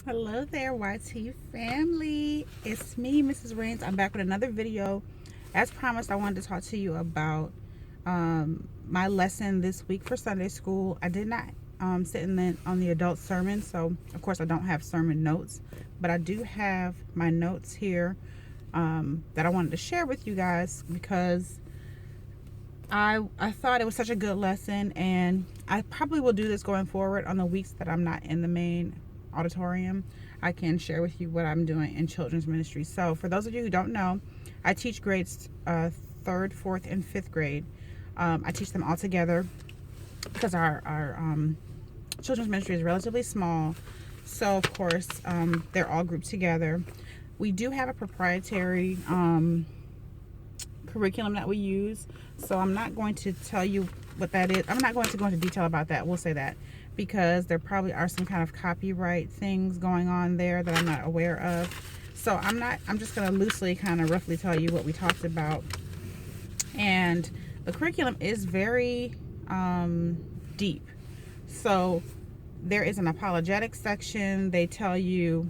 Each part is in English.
Hello there, YT family. It's me, Mrs. Rains. I'm back with another video. As promised, I wanted to talk to you about my lesson this week for Sunday school. I did not sit on the adult sermon, so of course I don't have sermon notes, but I do have my notes here that I wanted to share with you guys because I thought it was such a good lesson, and I probably will do this going forward on the weeks that I'm not in the main auditorium. I can share with you what I'm doing in children's ministry. So for those of you who don't know, I teach grades third, fourth, and fifth grade. I teach them all together because our children's ministry is relatively small. So of course, they're all grouped together. We do have a proprietary curriculum that we use, so I'm not going to tell you what that is. I'm not going to go into detail about that, we'll say that, because there probably are some kind of copyright things going on there that I'm not aware of. So I'm just going to loosely kind of roughly tell you what we talked about. And the curriculum is very deep. So there is an apologetics section. They tell you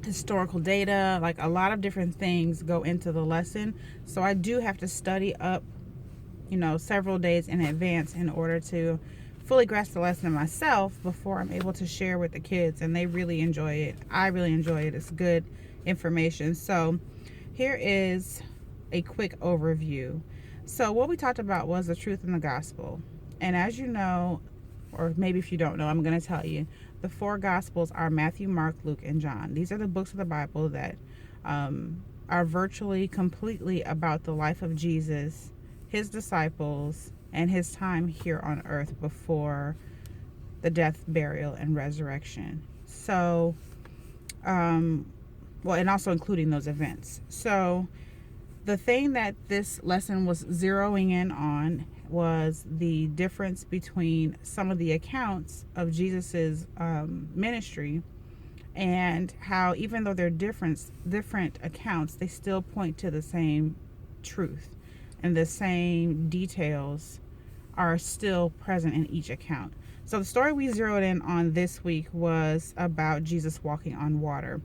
historical data, like a lot of different things go into the lesson. So I do have to study up, several days in advance in order to fully grasp the lesson myself before I'm able to share with the kids, and they really enjoy it. I really enjoy it. It's good information. So here is a quick overview. So what we talked about was the truth in the gospel. And as you know, or maybe if you don't know, I'm going to tell you, the four Gospels are Matthew, Mark, Luke, and John. These are the books of the Bible that are virtually completely about the life of Jesus, his disciples, and his time here on earth before the death, burial, and resurrection. So, and also including those events. So, the thing that this lesson was zeroing in on was the difference between some of the accounts of Jesus's ministry, and how even though they're different accounts, they still point to the same truth, and the same details are still present in each account. So the story we zeroed in on this week was about Jesus walking on water.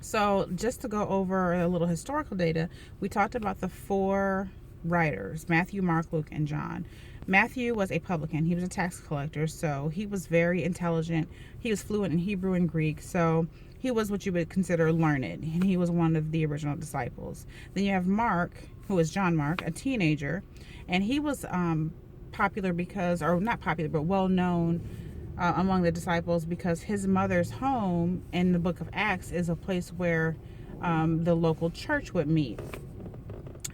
So just to go over a little historical data, we talked about the four writers: Matthew, Mark, Luke, and John. Matthew was a publican. He was a tax collector, so he was very intelligent. He was fluent in Hebrew and Greek, so he was what you would consider learned, and he was one of the original disciples. Then you have Mark, who is John Mark, a teenager, and he was popular because, or not popular, but well known among the disciples because his mother's home in the book of Acts is a place where the local church would meet.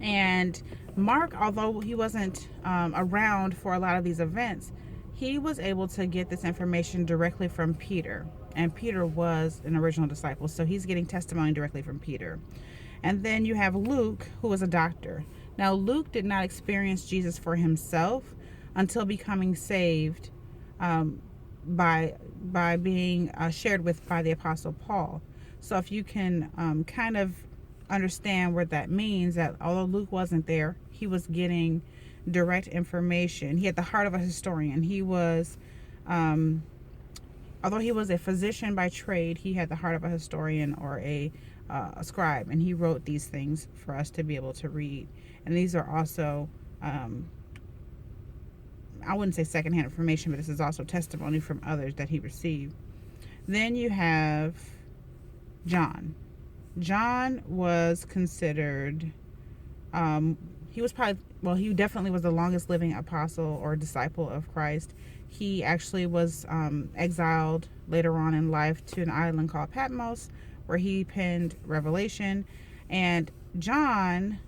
And Mark, although he wasn't around for a lot of these events, he was able to get this information directly from Peter. And Peter was an original disciple, so he's getting testimony directly from Peter. And then you have Luke, who was a doctor. Now, Luke did not experience Jesus for himself until becoming saved by being shared with by the Apostle Paul. So if you can kind of understand what that means, that although Luke wasn't there, he was getting direct information. He had the heart of a historian. He was, although he was a physician by trade, he had the heart of a historian or a scribe, and he wrote these things for us to be able to read. And these are also I wouldn't say secondhand information, but this is also testimony from others that he received. Then you have John. John was considered, he was probably, well, he definitely was the longest living apostle or disciple of Christ. He actually was exiled later on in life to an island called Patmos, where he penned Revelation. And John,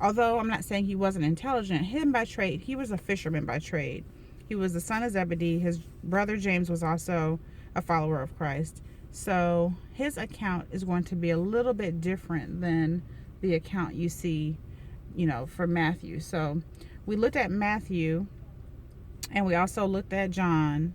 although I'm not saying he wasn't intelligent, him by trade, he was a fisherman by trade. He was the son of Zebedee. His brother James was also a follower of Christ. So his account is going to be a little bit different than the account you see, for Matthew. So we looked at Matthew, and we also looked at John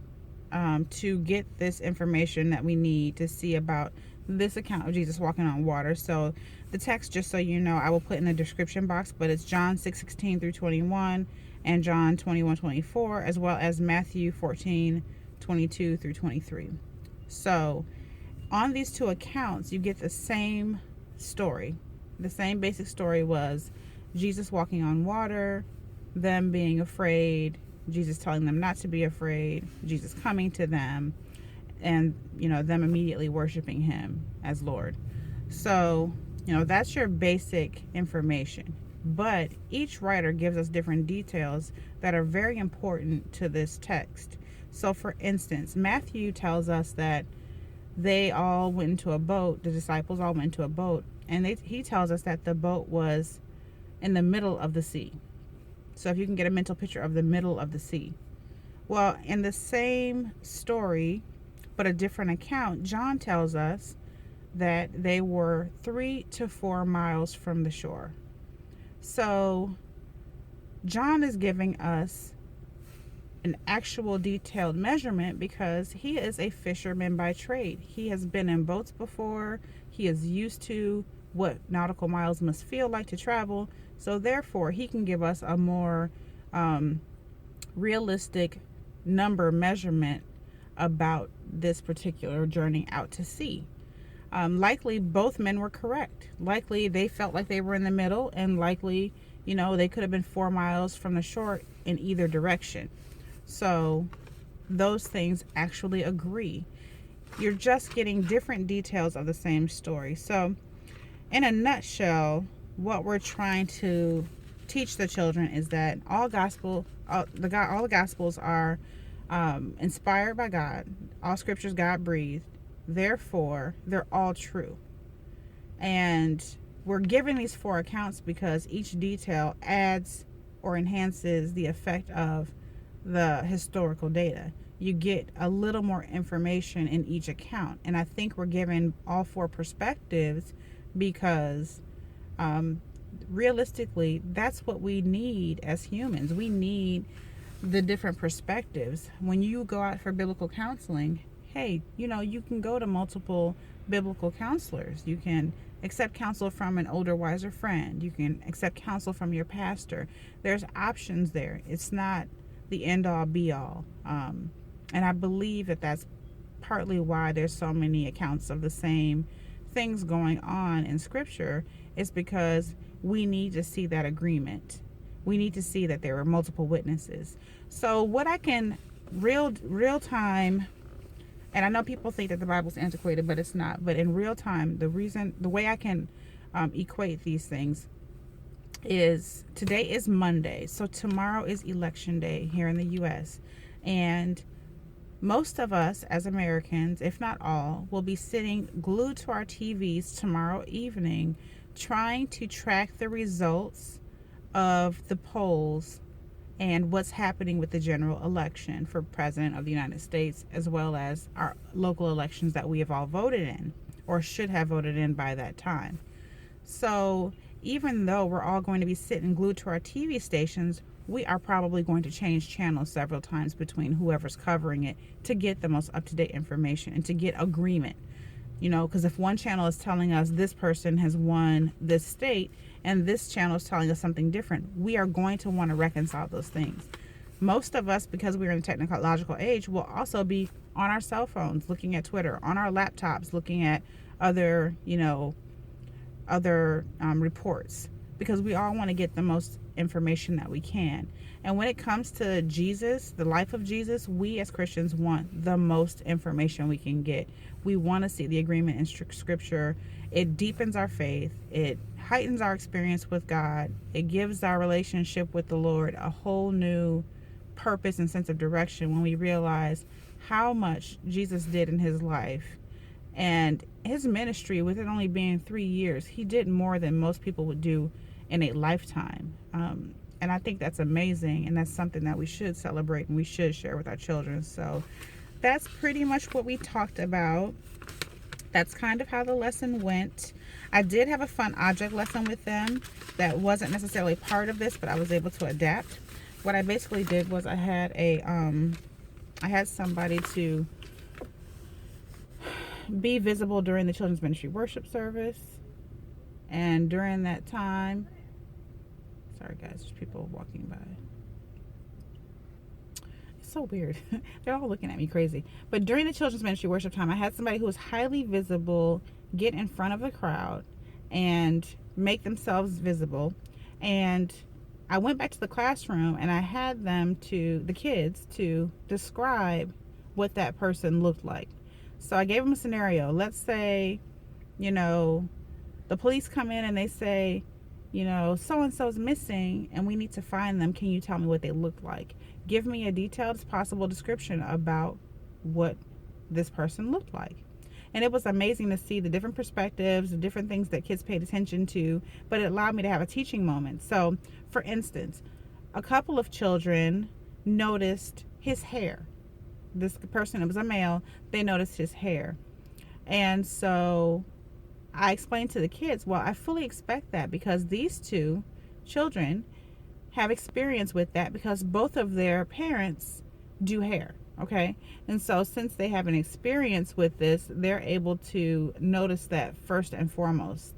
to get this information that we need to see about this account of Jesus walking on water. So the text, just so you know, I will put in the description box, but it's John 6:16 through 21 and John 21:24, as well as Matthew 14:22 through 23. So on these two accounts, you get the same story. The same basic story was Jesus walking on water, them being afraid, Jesus telling them not to be afraid, Jesus coming to them, and them immediately worshiping him as Lord. So that's your basic information, but each writer gives us different details that are very important to this text. So for instance, Matthew tells us that they all went into a boat, the disciples all went into a boat, and he tells us that the boat was in the middle of the sea. So if you can get a mental picture of the middle of the sea. Well, in the same story, but a different account, John tells us that they were 3 to 4 miles from the shore. So John is giving us an actual detailed measurement because he is a fisherman by trade. He has been in boats before. He is used to what nautical miles must feel like to travel. So therefore, he can give us a more realistic number measurement about this particular journey out to sea. Likely both men were correct. Likely they felt like they were in the middle, and likely, they could have been 4 miles from the shore in either direction. So those things actually agree. You're just getting different details of the same story. So in a nutshell, what we're trying to teach the children is that all the gospels are inspired by God. All scriptures God breathed. Therefore, they're all true. And we're given these 4 accounts because each detail adds or enhances the effect of the historical data. You get a little more information in each account. And I think we're given all 4 perspectives because realistically, that's what we need as humans. We need the different perspectives. When you go out for biblical counseling, hey, you can go to multiple biblical counselors. You can accept counsel from an older, wiser friend. You can accept counsel from your pastor. There's options there. It's not the end all be all. And I believe that that's partly why there's so many accounts of the same things going on in scripture, is because we need to see that agreement. We need to see that there were multiple witnesses. So what I can real time, and I know people think that the Bible's antiquated, but it's not. But in real time, the way I can equate these things is today is Monday. So tomorrow is election day here in the U.S. And most of us as Americans, if not all, will be sitting glued to our TVs tomorrow evening trying to track the results of the polls and what's happening with the general election for President of the United States, as well as our local elections that we have all voted in or should have voted in by that time. So even though we're all going to be sitting glued to our TV stations, we are probably going to change channels several times between whoever's covering it to get the most up-to-date information and to get agreement. Because if one channel is telling us this person has won this state and this channel is telling us something different, we are going to want to reconcile those things. Most of us, because we're in the technological age, will also be on our cell phones looking at Twitter, on our laptops looking at other reports, because we all want to get the most information that we can. And when it comes to Jesus, the life of Jesus, we as Christians want the most information we can get. We want to see the agreement in scripture. It deepens our faith. It heightens our experience with God. It gives our relationship with the Lord a whole new purpose and sense of direction when we realize how much Jesus did in his life. And his ministry, with it only being 3 years, he did more than most people would do in a lifetime. And I think that's amazing, and that's something that we should celebrate and we should share with our children. So that's pretty much what we talked about. That's kind of how the lesson went. I did have a fun object lesson with them that wasn't necessarily part of this, but I was able to adapt. What I basically did was I had somebody to be visible during the children's ministry worship service, and during that time, sorry guys, there's people walking by. so weird. They're all looking at me crazy. But during the children's ministry worship time, I had somebody who was highly visible get in front of the crowd and make themselves visible. And I went back to the classroom and I had the kids to describe what that person looked like. So I gave them a scenario. Let's say, the police come in and they say, so-and-so's missing and we need to find them. Can you tell me what they look like? Give me a detailed as possible description about what this person looked like. And it was amazing to see the different perspectives, the different things that kids paid attention to, but it allowed me to have a teaching moment. So, for instance, a couple of children noticed his hair. This person, it was a male, they noticed his hair. And so I explained to the kids, well, I fully expect that because these two children have experience with that because both of their parents do hair. Okay. And so since they have an experience with this, they're able to notice that first and foremost.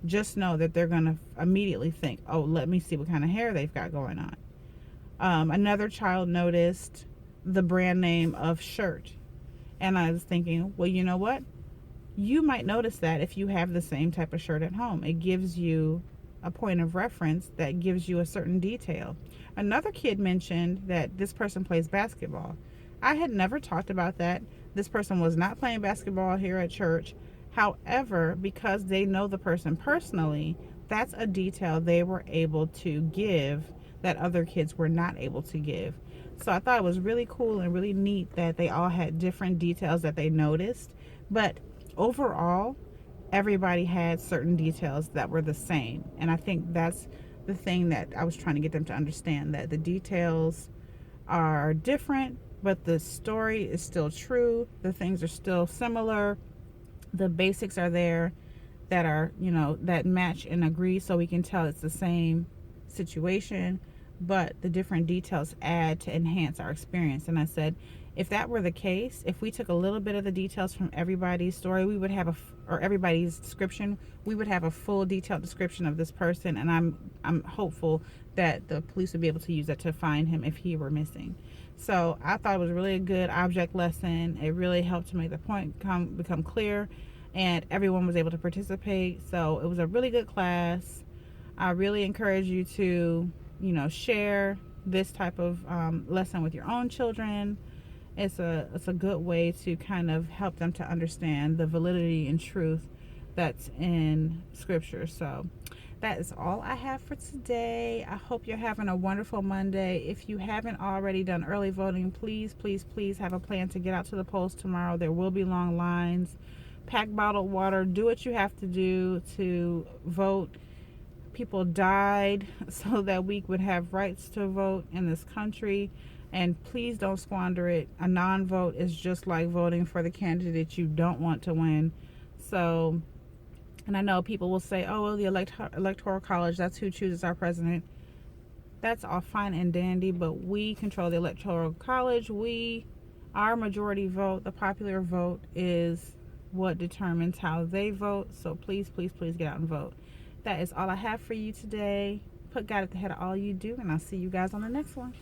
Just know that they're going to immediately think, oh, let me see what kind of hair they've got going on. Another child noticed the brand name of shirt. And I was thinking, well, you know what? You might notice that if you have the same type of shirt at home. It gives you a point of reference that gives you a certain detail. Another kid mentioned that this person plays basketball. I had never talked about that. This person was not playing basketball here at church. However, because they know the person personally, that's a detail they were able to give that other kids were not able to give. So I thought it was really cool and really neat that they all had different details that they noticed. But overall, everybody had certain details that were the same. And I think that's the thing that I was trying to get them to understand, that the details are different, but the story is still true. The things are still similar. The basics are there that are, that match and agree, so we can tell it's the same situation, but the different details add to enhance our experience. And I said, if that were the case, if we took a little bit of the details from everybody's story, we would have or everybody's description, we would have a full detailed description of this person. And I'm hopeful that the police would be able to use that to find him if he were missing. So I thought it was really a good object lesson. It really helped to make the point become clear, and everyone was able to participate. So it was a really good class. I really encourage you to, share this type of lesson with your own children. It's a good way to kind of help them to understand the validity and truth that's in Scripture. So that is all I have for today. I hope you're having a wonderful Monday. If you haven't already done early voting, please, please, please have a plan to get out to the polls tomorrow. There will be long lines. Pack bottled water. Do what you have to do to vote. People died so that we would have rights to vote in this country. And please don't squander it. A non-vote is just like voting for the candidate you don't want to win. So, and I know people will say, oh, well, the electoral college, that's who chooses our president. That's all fine and dandy, but we control the electoral college. Our majority vote, the popular vote, is what determines how they vote. So please, please, please get out and vote. That is all I have for you today. Put God at the head of all you do, and I'll see you guys on the next one.